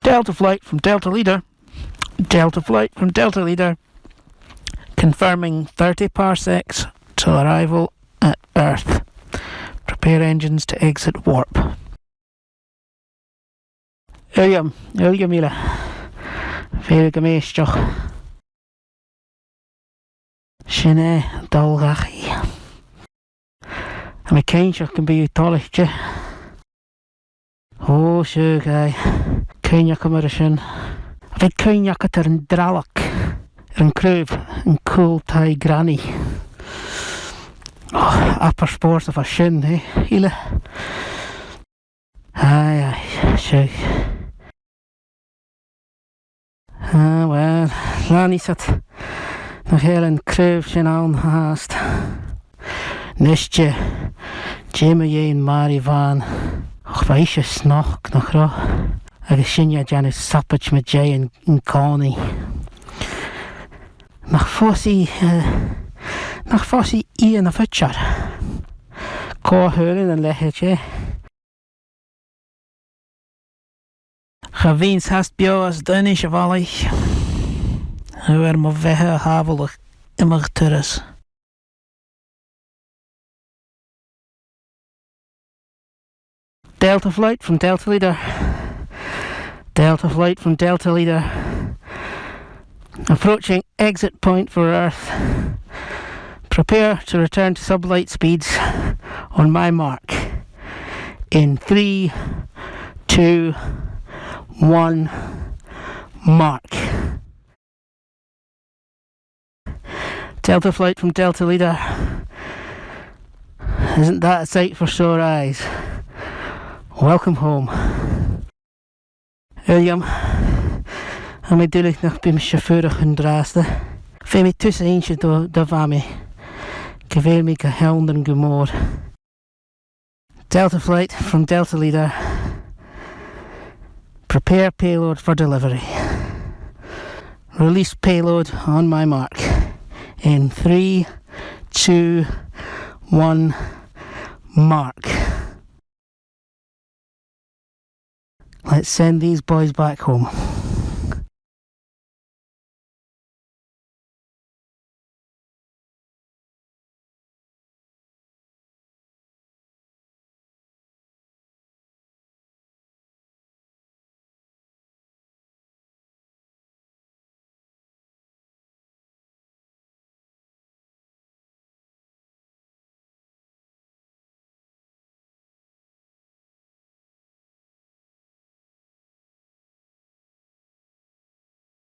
Delta flight from Delta Leader. Delta flight from Delta Leader. Confirming 30 parsecs till arrival at Earth. Prepare engines to exit warp. William Mila. Féle go méisteach. Sinné dulgachaí. A mé céinteach go bíú tálachte. Ó Chogaidh. Céineach mar sin. A bheith céineach ar an dralach. Ar an cruib. An cúltaí granny. Upper sport of a sin, Ile. Aye, sure. Well, Lanny said, nog heel een kruifje aan haast. Nestje, Jimmy en Mary van. Och, weisje snog nog ro. Agus sinja Janis sappage met Jay en Connie. Nog fossie Ian of Futcher. Ko heulen en leggetje. Geweens hast bio as Danish valley. Waar me wegge havelig immer terras. Delta flight from Delta Leader. Delta flight from Delta Leader. Approaching exit point for Earth. Prepare to return to sublight speeds on my mark. In 3, 2, 1, mark. Delta flight from Delta Leader. Isn't that a sight for sore eyes? Welcome home. William, en mij duidelijk nog bij mijn chauffeur gaan draasten. Vee mij tussen eentje door van mij. Geweer mij gehelden gemoor. Delta flight from Delta Leader. Prepare payload for delivery. Release payload on my mark. In 3, 2, 1, mark. Let's send these boys back home.